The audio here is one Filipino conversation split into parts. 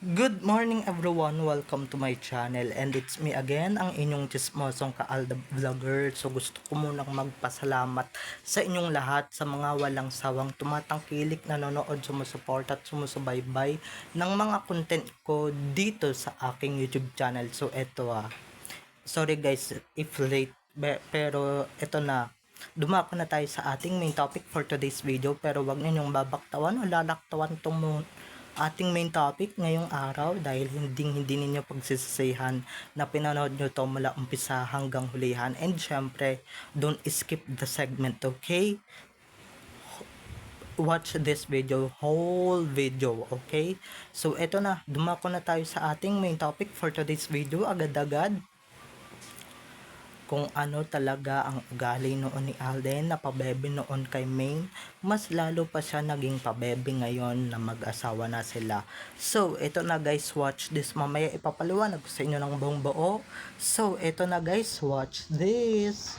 Good morning everyone, welcome to my channel and it's me again, ang inyong chismosong Kaalda Vlogger. So gusto ko munang magpasalamat sa inyong lahat sa mga walang sawang tumatangkilik, nanonood, sumusuport at sumusubaybay ng mga content ko dito sa aking YouTube channel. So eto sorry guys if late pero eto na. Dumako na tayo sa ating main topic for today's video, pero wag ninyong babaktawan o lalaktawan tong ating main topic ngayong araw dahil hindi ninyo pagsisisihan na pinanood nyo to mula umpisa hanggang hulihan. And syempre, don't skip the segment, okay? Watch this video, whole video, okay? So eto na, dumako na tayo sa ating main topic for today's video agad-agad. Kung ano talaga ang ugali noon ni Alden na pabebe noon kay Maine, mas lalo pa siya naging pabebe ngayon na mag-asawa na sila. So, ito na guys, watch this. Mamaya ipapaliwanag ko sa inyo ng buong buo. So, ito na guys, watch this.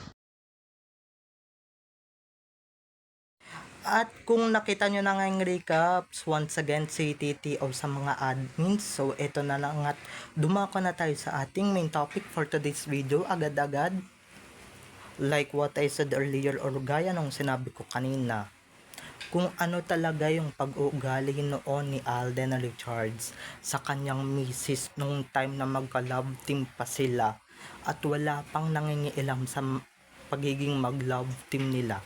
At kung nakita nyo na nga yung recaps, once again, si TTO sa mga admins. So, ito na lang at dumako na tayo sa ating main topic for today's video agad-agad. Like what I said earlier or gaya nung sinabi ko kanina, kung ano talaga yung pag-uugali noon ni Alden Richards sa kanyang misis nung time na magka-love team pa sila at wala pang nangingialam sa pagiging mag-love team nila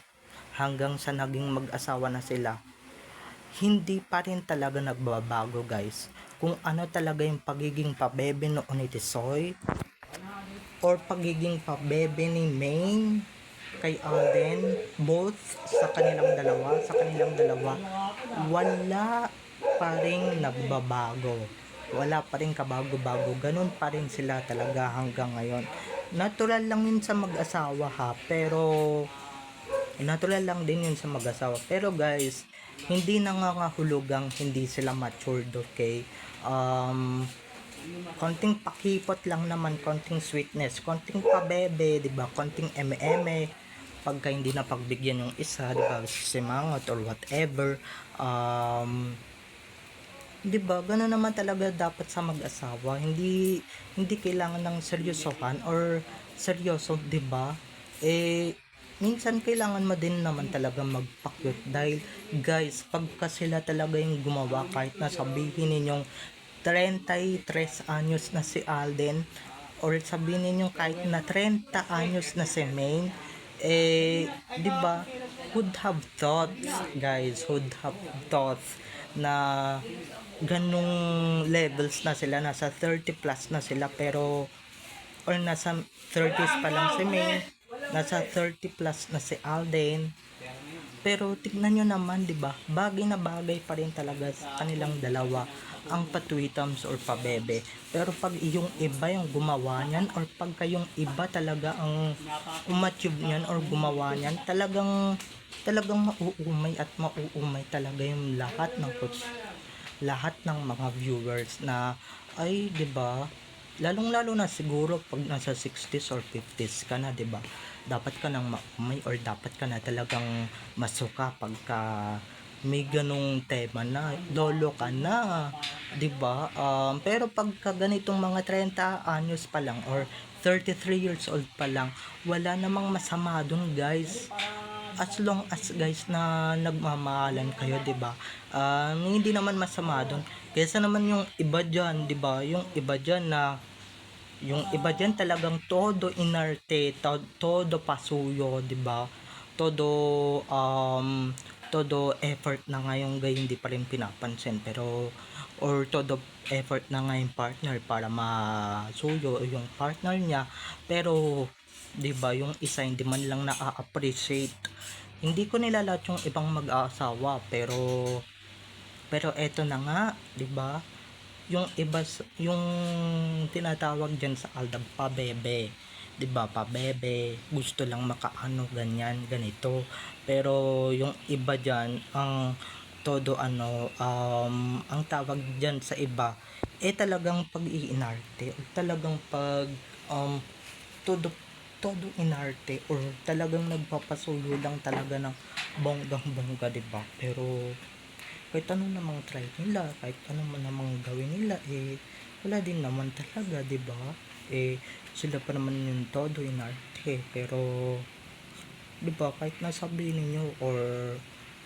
hanggang sa naging mag-asawa na sila. Hindi pa rin talaga nagbabago guys kung ano talaga yung pagiging pabebe noon ni Tisoy or pagiging pabebe ni Maine kay Alden, both sa kanilang dalawa, wala pa rin nagbabago. Wala pa rin kabago-bago. Ganun pa rin sila talaga hanggang ngayon. Natural lang yun sa mag-asawa pero natural lang din yun sa mag-asawa. Pero guys, hindi nangangahulugang hindi sila matured, okay? Konting pakipot lang naman, konting sweetness, konting pabebe, 'di ba? Konting eme-eme pagka hindi na pagbigyan yung isa, 'di ba? Simangot or whatever. 'Di ba? Ganoon naman talaga dapat sa mag-asawa. Hindi kailangan ng seryosohan or seryoso, 'di ba? Minsan kailangan mo din naman talaga magpakyut dahil guys, pagka sila talaga yung gumawa, kahit na sabihin ninyong 33 anyos na si Alden or sabihin ninyong kahit na 30 anyos na si Maine, 'di ba? Would have thought, guys, would have thought na ganung levels na sila, nasa 30 plus na sila, pero or nasa 30s pa lang si May, nasa 30 plus na si Alden. Pero tignan nyo naman, 'di ba? Bagay na bagay pa rin talaga sa kanilang dalawa ang patwitams or pabebe. Pero pag yung iba yung gumawa niyan or pagka yung iba talaga ang umatube niyan or gumawa niyan, talagang mauumay at mauumay talaga yung lahat ng mga viewers na ay, 'di ba? Lalong-lalo na siguro pag nasa 60s or 50s ka na, 'di ba? Dapat ka nang maumay or dapat ka na talagang masuka pagka may ganong tema na lolo ka na, 'di ba? Pero pagka ganitong mga 30 anyos pa lang or 33 years old pa lang, wala namang masama dun, guys. As long as guys na nagmamahalan kayo, 'di ba? Hindi naman masama doon. Kaysa naman yung iba diyan, 'di ba? Yung iba diyan talagang todo inarte, todo pasuyo, 'di ba? Todo todo effort na ngayon gayon hindi pa rin pinapansin, pero or todo effort na ngayon partner para masuyo yung partner niya, pero 'di ba yung isa hindi man lang na-appreciate. Hindi ko nilalat yung ibang mag-aasawa, pero eto na nga, 'di ba? Yung iba yung tinatawag diyan sa aldab pabebe, 'di ba? Pabebe, gusto lang makaano ganyan, ganito. Pero yung iba diyan ang todo ang tawag diyan sa iba talagang pag-iinarte o talagang pag todo todo inarte or talagang nagpapasuyo lang talaga ng bonggang bongga, 'di ba? Pero kahit ano namang try nila, kahit ano man namang gawin nila, wala din naman talaga, di ba? Sila pa naman yung todo inarte, pero di ba, kahit nasabihin ninyo or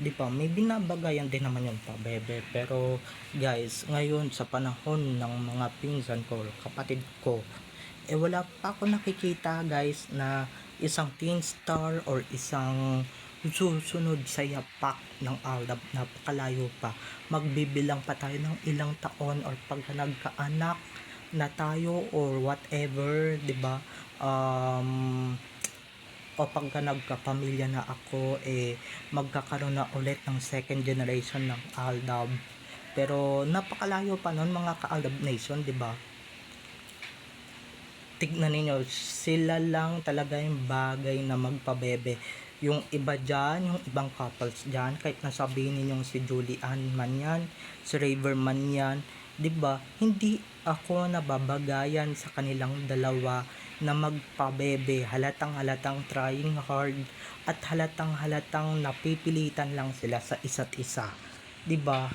di ba, may binabagayan din naman yung pabebe. Pero guys, ngayon sa panahon ng mga pinsan ko, kapatid ko, wala pa ako nakikita guys na isang teen star or isang susunod sa yapak ng Aldab. Napakalayo pa, magbibilang pa tayo ng ilang taon or pagka nagkaanak na tayo or whatever, di ba? O pagka nagkapamilya na ako, magkakaroon na ulit ng second generation ng Aldab. Pero napakalayo pa nun mga ka-Aldab Nation, di ba? Tignan ninyo, sila lang talaga yung bagay na magpabebe. Yung iba dyan, yung ibang couples dyan, kahit nasabihin ninyong si Julian man yan, si Raver man yan, diba, hindi ako nababagayan sa kanilang dalawa na magpabebe. Halatang trying hard at halatang napipilitan lang sila sa isa't isa. Diba?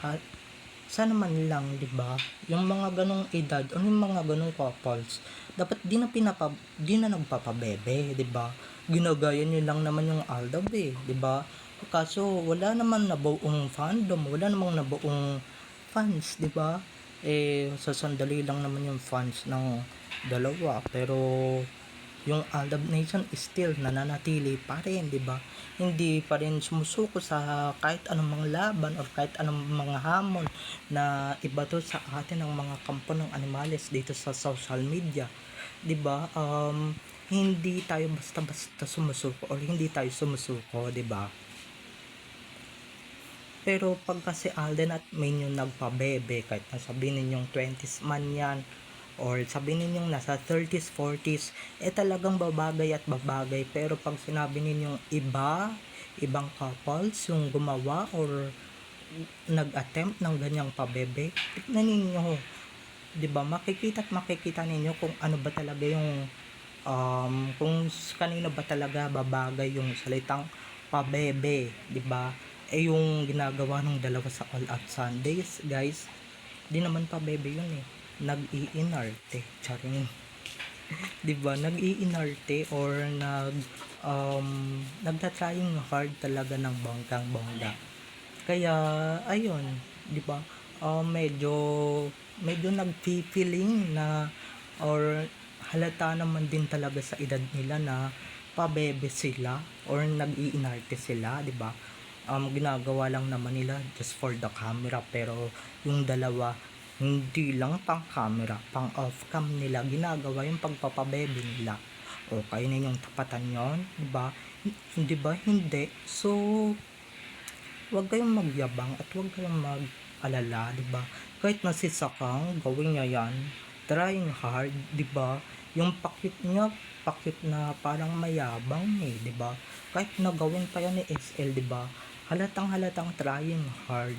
Sana man lang, 'di ba? Yung mga ganong edad, o yung mga ganong couples, dapat di na nagpapabebe, 'di ba? Ginagaya niyo lang naman yung Aldab 'di ba? Kaso wala naman nabuong fandom, wala namang nabuong fans, 'di ba? Sasandali lang naman yung fans ng dalawa, pero yung Aldab Nation is still nananatili pa rin, di ba? Hindi pa rin sumusuko sa kahit anong mga laban or kahit anong mga hamon na ibato sa atin ng mga kampo ng animales dito sa social media, di ba? Hindi tayo basta-basta sumusuko or hindi tayo sumusuko, di ba? Pero pag kasi Alden at Main yung nagpabebe, kahit nasabihin ninyong 20s man yan, or sabihin ninyong nasa 30s, 40s, talagang babagay at babagay. Pero pag sinabi ninyong ibang couples yung gumawa or nag-attempt ng ganyang pabebe, tignan ninyo, 'di ba? Makikita ninyo kung ano ba talaga yung kung kanino ba talaga babagay yung salitang pabebe, 'di ba? Yung ginagawa ng dalawa sa All Out Sundays, guys, di naman pabebe yun nag-iinarte, charing. 'Di ba? Nag-iinarte or nagta-trying hard talaga ng bonggang-bongga. Kaya ayun, 'di ba? Medyo nagfi-feeling na or halata naman din talaga sa edad nila na pabebe sila or nag-iinarte sila, 'di ba? Ginagawa lang naman nila just for the camera, pero yung dalawa hindi lang pang camera, pang off cam nila ginagawa yung pagpapabebe nila. O kayo na yung tapatan yon, di ba? Hindi ba? Hindi. So, wag kayong magyabang at wag kayong mag-alala, di ba? Kahit nasisakang, gawin niya yan. Trying hard, di ba? Yung pakit niya, pakit na parang mayabang di ba? Kahit nagawin pa yan ni SL, di ba? Halatang trying hard.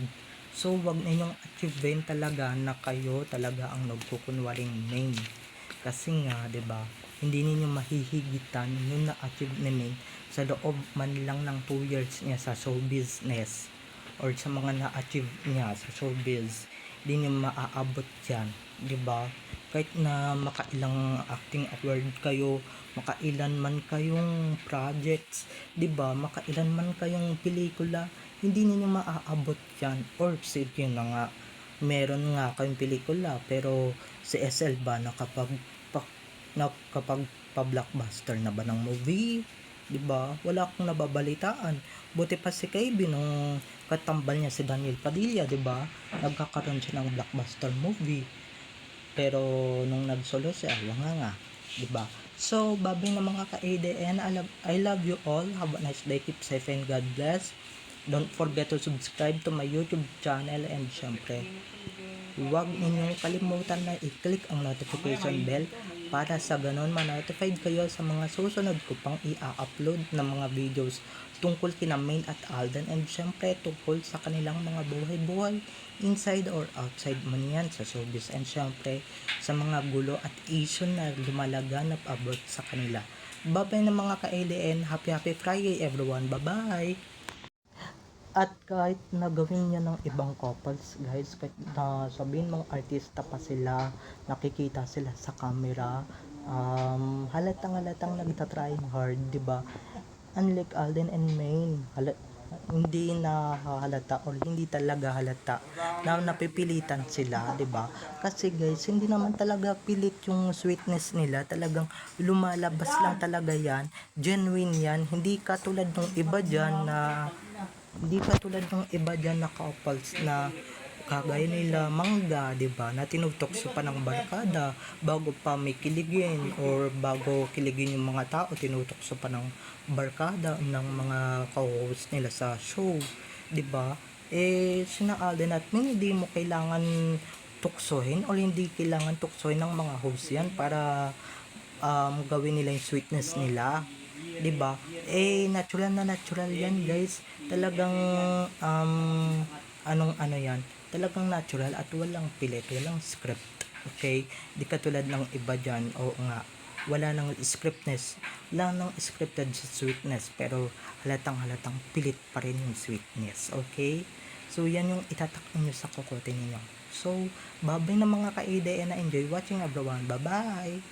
So, wag ninyong achievein talaga na kayo talaga ang nagkukunwaring main. Kasi nga, 'di ba? Hindi ninyo mahihigitan yung na-achieve ni main sa loob man lang ng 2 years niya sa show business or sa mga na-achieve niya sa showbiz. Hindi niyo maaabot 'yan, 'di ba? Kahit na makailang acting award kayo, makailan man kayong projects, 'di ba? Makailan man kayong pelikula, hindi niyo maaabot 'yan. Or sige na nga, meron nga kayong pelikula pero si SL ba nakapag pa-blockbuster na ba ng movie? 'Di ba? Wala akong nababalitaan. Buti pa si KB nung katambal niya si Daniel Padilla, 'di ba? Nagkakaroon siya ng blockbuster movie. Pero nung nagsolo siya, wala nga, 'di ba? So, babay na mga ka-ADN. I love you all. Have a nice day. Keep safe and God bless. Don't forget to subscribe to my YouTube channel, and syempre, huwag ninyong kalimutan na i-click ang notification bell para sa ganon ma-notified kayo sa mga susunod ko pang i-upload na mga videos tungkol kina Main at Alden, and syempre tungkol sa kanilang mga buhay-buhay inside or outside man yan sa showbiz, and syempre sa mga gulo at issue na lumalaganap about sa kanila. Bye bye na mga ka-ADN. Happy Friday everyone. Bye bye. At kahit na gawin niya ng ibang couples, guys, kahit na sabihin mong artista pa sila, nakikita sila sa camera, halatang nagtatry hard, di ba? Unlike Alden and Maine, hindi na halata or hindi talaga halata na napipilitan sila, 'di ba? Kasi guys, hindi naman talaga pilit yung sweetness nila, talagang lumalabas lang talaga 'yan, genuine 'yan, hindi katulad ng iba diyan na couples na kagaya nila Mangga, 'di ba? Na tinutokso pa ng barkada bago pa may kiligin or bago kiligin yung mga tao, tinutokso pa ng barkada ng mga co-host nila sa show, 'di ba? Sina Alden at Min, hindi mo kailangan tuksohin or hindi kailangan tuksohin ng mga host yan para gawin nila yung sweetness nila, 'di ba? Natural na natural yan, guys. Talagang anong ano yan, talagang natural at walang pilit, walang script. Okay, di katulad ng iba dyan, oo nga, wala nang scriptness, wala nang scripted sa sweetness, pero halatang pilit pa rin yung sweetness. Okay, so yan yung itatakpan nyo sa kokote ninyo. So bye bye na mga ka-idea, na enjoy watching everyone, bye bye.